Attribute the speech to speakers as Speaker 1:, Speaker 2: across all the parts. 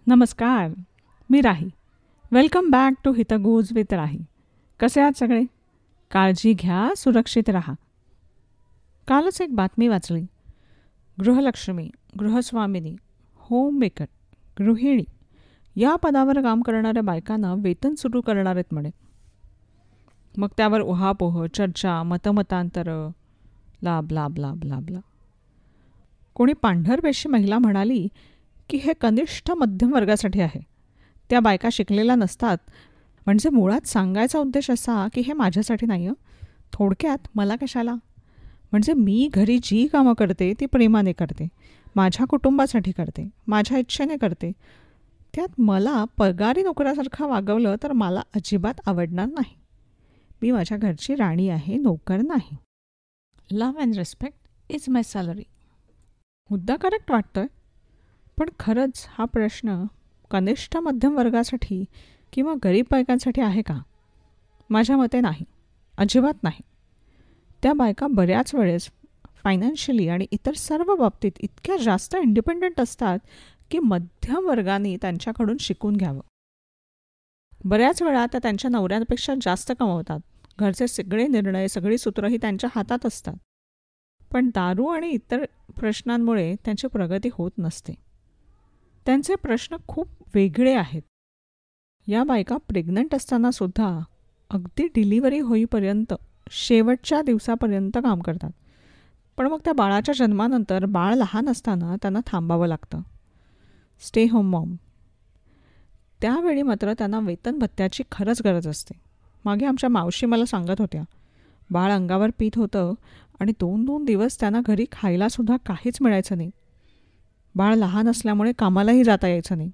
Speaker 1: नमस्कार, मी राही. Welcome back to हितगुज with राही. कसे आहात सगळे? काळजी घ्या, सुरक्षित राहा. कालच एक बातमी वाचली. गृहलक्ष्मी, गृहस्वामिनी, होममेकर, गृहिणी या पदावर काम करणाऱ्या बायकांना वेतन सुरू करणार आहेत म्हणे. मग त्यावर उहापोह, चर्चा, मतमतांतरं, blah blah blah blah blah. कोणी पांढरपेशी महिला म्हणाली की हे कनिष्ठ मध्यम वर्गासाठी आहे. त्या बायका शिकलेल्या नसतात, म्हणजे मुळात सांगायचा उद्देश असा की हे माझ्यासाठी नाही हं. थोडक्यात मला कशाला? म्हणजे मी घरी जी कामं करते ती प्रेमाने करते, माझ्या कुटुंबासाठी करते, माझ्या इच्छेने करते. त्यात मला पगारी नोकरासारखं वागवलं तर मला अजिबात आवडणार नाही. मी माझ्या घरची राणी आहे, नोकर नाही. Love and respect is my salary. मुद्दा करेक्ट वाटतोय, पण खरंच हा प्रश्न कनिष्ठ मध्यम वर्गासाठी किंवा गरीब बायकांसाठी आहे का? माझ्या मते नाही, अजिबात नाही. त्या बायका बऱ्याच वेळेस फायनान्शियली आणि इतर सर्व बाबतीत इतक्या जास्त इंडिपेंडंट असतात की मध्यम वर्गाने त्यांच्याकडून शिकून घ्यावं. बऱ्याच वेळा त्या त्यांच्या नवऱ्यांपेक्षा जास्त कमवतात. घरचे सगळे निर्णय, सगळी सूत्रंही त्यांच्या हातात असतात. पण दारू आणि इतर प्रश्नांमुळे त्यांची प्रगती होत नसते. त्यांचे प्रश्न खूप वेगळे आहेत. या बायका प्रेग्नंट असतानासुद्धा अगदी डिलिव्हरी होईपर्यंत, शेवटच्या दिवसापर्यंत काम करतात. पण मग त्या बाळाच्या जन्मानंतर बाळ लहान असताना त्यांना थांबावं लागतं. Stay home Maugham. त्यावेळी मात्र त्यांना वेतन भत्त्याची खरंच गरज असते. मागे आमच्या मावशी मला सांगत होत्या, बाळ अंगावर पीत होतं आणि 2-2 दिवस त्यांना घरी खायलासुद्धा काहीच मिळायचं नाही. बाळ लहान असल्यामुळे कामालाही जाता यायचं नाही.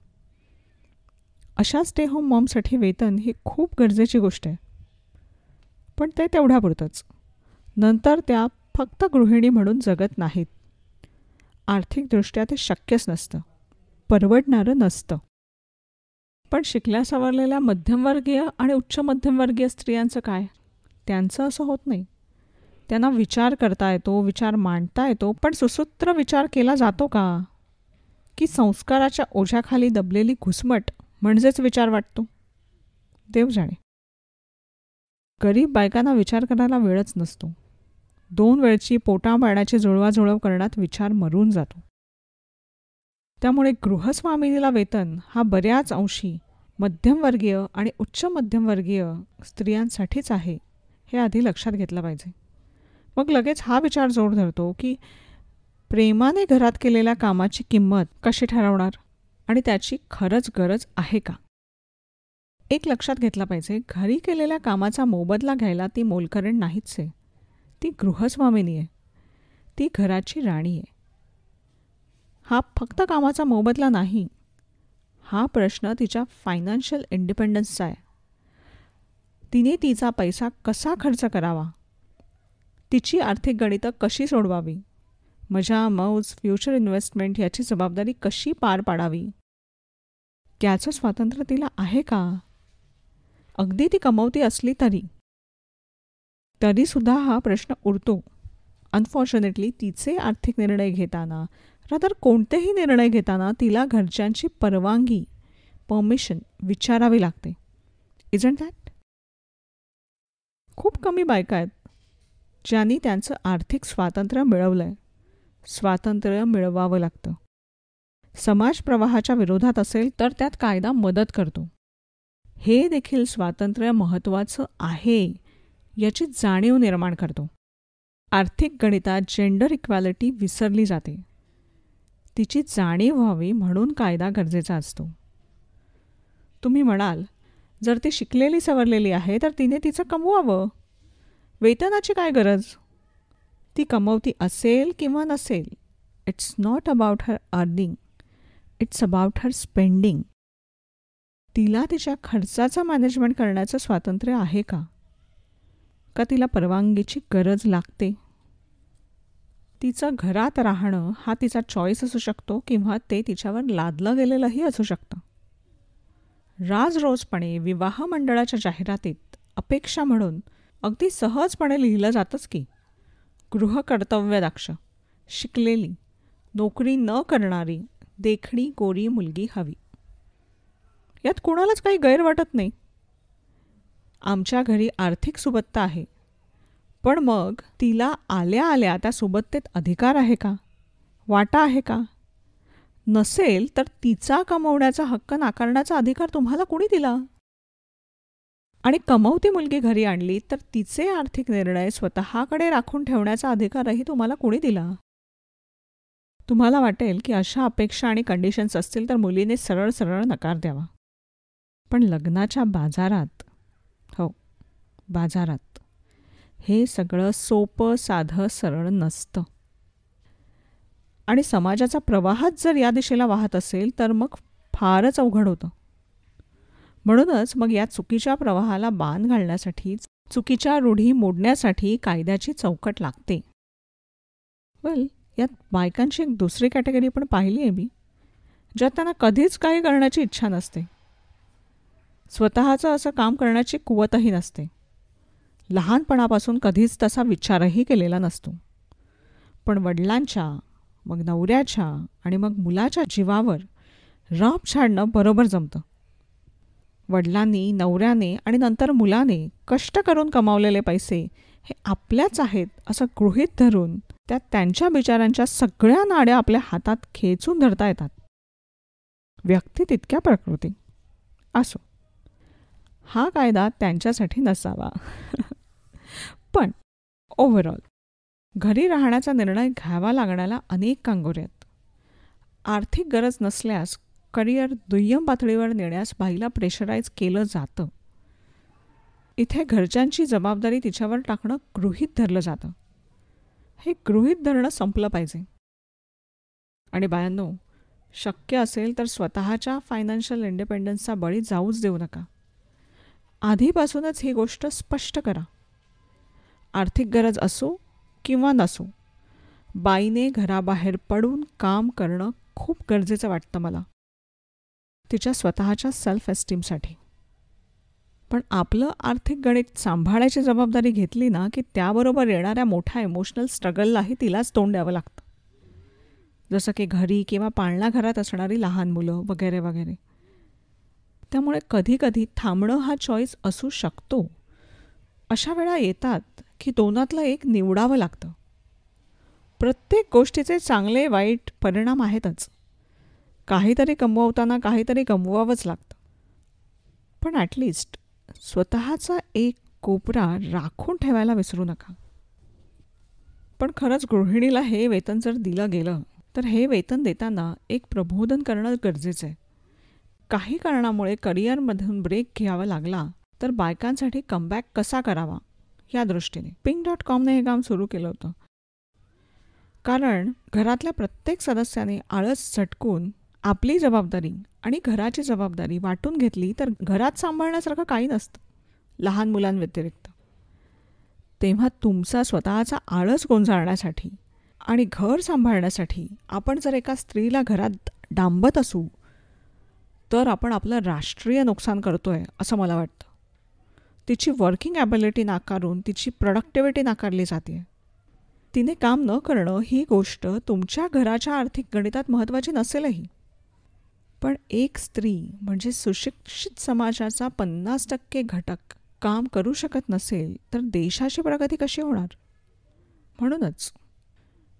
Speaker 1: अशा स्टे होम मॉमसाठी वेतन ही खूप गरजेची गोष्ट आहे. पण ते तेवढ्यापुरतंच. नंतर त्या फक्त गृहिणी म्हणून जगत नाहीत. आर्थिकदृष्ट्या ते शक्यच नसतं, परवडणारं नसतं. पण शिकल्या सवरलेल्या मध्यमवर्गीय आणि उच्च मध्यमवर्गीय स्त्रियांचं काय? त्यांचं असं होत नाही. त्यांना विचार करता येतो, विचार मांडता येतो, पण सुसूत्र विचार केला जातो का? की संस्काराच्या ओझ्याखाली दबलेली घुसमट म्हणजेच विचार वाटतो? देव जाणे. गरीब बायकांना विचार करायला वेळच नसतो. 2 वेळची पोटापाण्याची जुळवाजुळव करण्यात विचार मरून जातो. त्यामुळे गृहस्वामिनीला वेतन हा बऱ्याच अंशी मध्यमवर्गीय आणि उच्च मध्यमवर्गीय स्त्रियांसाठीच आहे, हे आधी लक्षात घेतलं पाहिजे. मग लगेच हा विचार जोर धरतो की प्रेमाने घरात केलेल्या कामाची किंमत कशी ठरवणार आणि त्याची खरंच गरज आहे का? एक लक्षात घेतलं पाहिजे, घरी केलेल्या कामाचा मोबदला घ्यायला ती मोलकरीण नाहीच आहे. ती गृहस्वामिनी आहे, ती घराची राणी आहे. हा फक्त कामाचा मोबदला नाही, हा प्रश्न तिच्या फायनान्शियल इंडिपेंडन्सचा आहे. तिने तिचा पैसा कसा खर्च करावा, तिची आर्थिक गणितं कशी सोडवावी, मजा, मौज, फ्युचर इन्व्हेस्टमेंट याची जबाबदारी कशी पार पाडावी, याचं स्वातंत्र्य तिला आहे का? अगदी ती कमवती असली तरीसुद्धा हा प्रश्न उरतो. अनफॉर्च्युनेटली तिचे आर्थिक निर्णय घेताना, रादर कोणतेही निर्णय घेताना तिला घरच्यांची परवानगी, परमिशन विचारावी लागते. Isn't that? खूप कमी बायका आहेत ज्यांनी त्यांचं आर्थिक स्वातंत्र्य मिळवलं आहे. स्वातंत्र्य मिळवावं लागतं. समाज प्रवाहाच्या विरोधात असेल तर त्यात कायदा मदत करतो. हे देखील स्वातंत्र्य महत्त्वाचं आहे याची जाणीव निर्माण करतो. आर्थिक गणितात जेंडर इक्वॅलिटी विसरली जाते. तिची जाणीव व्हावी म्हणून कायदा गरजेचा असतो. तुम्ही म्हणाल, जर ती शिकलेली सवरलेली आहे तर तिने तिचं कमवावं. वेतनाची काय गरज? ती कमवती असेल किंवा नसेल, it's not about her earning, it's about her spending. तिला तिच्या खर्चाचं मॅनेजमेंट करण्याचं स्वातंत्र्य आहे का? का तिला परवानगीची गरज लागते? तिचं घरात राहणं हा तिचा चॉईस असू शकतो किंवा ते तिच्यावर लादलं गेलेलंही असू शकतं. राजरोजपणे विवाह मंडळाच्या जाहिरातीत अपेक्षा म्हणून अगदी सहजपणे लिहिलं जातंच की गृहकर्तव्यदक्ष, शिकलेली, नोकरी न करणारी, देखणी गोरी मुलगी हवी. यात कुणालाच काही गैर वाटत नाही. आमच्या घरी आर्थिक सुबत्ता आहे, पण मग तिला आल्या आल्या त्या सुबत्तेत अधिकार आहे का, वाटा आहे का? नसेल तर तिचा कमवण्याचा हक्क नाकारण्याचा अधिकार तुम्हाला कुणी दिला? आणि कमवती मुलगी घरी आणली तर तिचे आर्थिक निर्णय स्वतःकडे राखून ठेवण्याचा अधिकारही तुम्हाला कुणी दिला? तुम्हाला वाटेल की अशा अपेक्षा आणि कंडिशन्स असतील तर मुलीने सरळ सरळ नकार द्यावा. पण लग्नाच्या बाजारात, हो बाजारात, हे सगळं सोपं साधं सरळ नसतं. आणि समाजाचा प्रवाहच जर या दिशेला वाहत असेल तर मग फारच अवघड होतं. म्हणूनच मग या चुकीच्या प्रवाहाला बाण घालण्यासाठी, चुकीच्या रूढी मोडण्यासाठी कायद्याची चौकट लागते. यात बायकांची एक दुसरी कॅटेगरी पण पाहिली आहे मी, ज्यात त्यांना कधीच काही करण्याची इच्छा नसते. स्वतःचं असं काम करण्याची कुवतही नसते. लहानपणापासून कधीच तसा विचारही केलेला नसतो. पण वडिलांच्या, मग नवऱ्याच्या आणि मग मुलाच्या जीवावर राब छाडणं बरोबर जमतं. वडिलांनी, नवऱ्याने आणि नंतर मुलाने कष्ट करून कमावलेले पैसे हे आपल्याच आहेत असं गृहीत धरून त्यात त्यांच्या विचारांच्या सगळ्या नाड्या आपल्या हातात खेचून धरता येतात. व्यक्ती तितक्या प्रकृती. असो, हा कायदा त्यांच्यासाठी नसावा. पण ओव्हरऑल घरी राहण्याचा निर्णय घ्यावा लागण्याला अनेक कांगोरे आहेत. आर्थिक गरज नसल्यास करिअर दुय्यम पातळीवर नेण्यास बाईला प्रेशराईज केलं जातं. इथे घरच्यांची जबाबदारी तिच्यावर टाकणं गृहीत धरलं जातं. हे गृहीत धरणं संपलं पाहिजे. आणि बायांनो, शक्य असेल तर स्वतःच्या फायनान्शियल इंडिपेंडन्सचा बळी जाऊच देऊ नका. आधीपासूनच ही गोष्ट स्पष्ट करा. आर्थिक गरज असो किंवा नसो, बाईने घराबाहेर पडून काम करणं खूप गरजेचं वाटतं मला, तिच्या स्वतःच्या सेल्फ एस्टीमसाठी. पण आपलं आर्थिक गणित सांभाळायची जबाबदारी घेतली ना की त्याबरोबर येणाऱ्या मोठ्या इमोशनल स्ट्रगललाही तिलाच तोंड द्यावं लागतं. जसं की घरी किंवा पाळणा घरात असणारी लहान मुलं वगैरे वगैरे. त्यामुळे कधी कधी थांबणं हा चॉईस असू शकतो. अशा वेळा येतात की दोनातलं एक निवडावं लागतं. प्रत्येक गोष्टीचे चांगले वाईट परिणाम आहेतच. काहीतरी कमवताना काहीतरी गमवावंच लागतं. पण ॲटलिस्ट स्वतःचा एक कोपरा राखून ठेवायला विसरू नका. पण खरंच गृहिणीला हे वेतन जर दिलं गेलं तर हे वेतन देताना एक प्रबोधन करणं गरजेचं आहे. काही कारणामुळे करिअरमधून ब्रेक घ्यावा लागला तर बायकांसाठी कमबॅक कसा करावा या दृष्टीने pink.comने हे काम सुरू केलं होतं. कारण घरातल्या प्रत्येक सदस्याने आळस झटकून आपली जबाबदारी आणि घराची जबाबदारी वाटून घेतली तर घरात सांभाळण्यासारखं काही नसतं लहान मुलांव्यतिरिक्त. तेव्हा तुमचा स्वतःचा आळस गोंजाळण्यासाठी आणि घर सांभाळण्यासाठी आपण जर एका स्त्रीला घरात डांबत असू तर आपण आपलं राष्ट्रीय नुकसान करतोय असं मला वाटतं. तिची वर्किंग ॲबिलिटी नाकारून तिची प्रोडक्टिव्हिटी नाकारली जाते. तिने काम न करणं ही गोष्ट तुमच्या घराच्या आर्थिक गणितात महत्त्वाची नसेलही. पण एक स्त्री म्हणजे सुशिक्षित समाजाचा 50% घटक काम करू शकत नसेल तर देशाची प्रगती कशी होणार? म्हणूनच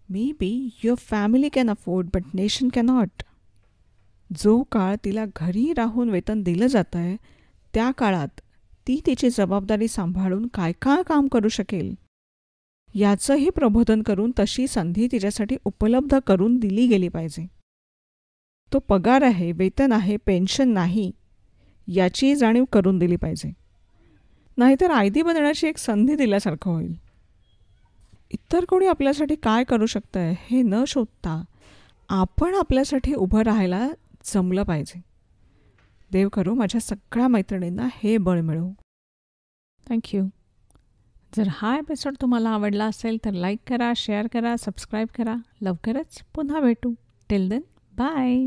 Speaker 1: may be your family can afford but nation cannot. जो काळ तिला घरी राहून वेतन दिलं जातं आहे त्या काळात ती तिची जबाबदारी सांभाळून काय काय काम करू शकेल याचंही प्रबोधन करून तशी संधी तिच्यासाठी उपलब्ध करून दिली गेली पाहिजे. तो पगार आहे, वेतन आहे, पेन्शन नाही याची जाणीव करून दिली पाहिजे. नाहीतर आयदी बनण्याची एक संधी दिल्यासारखं होईल. इतर कोणी आपल्यासाठी काय करू शकतं हे न शोधता आपण आपल्यासाठी उभं राहायला जमलं पाहिजे. देव करो माझ्या सगळ्या मैत्रिणींना हे बळ मिळो. थँक्यू. जर हा एपिसोड तुम्हाला आवडला असेल तर लाईक करा, शेअर करा, सबस्क्राईब करा. लवकरच पुन्हा भेटू. Till then bye.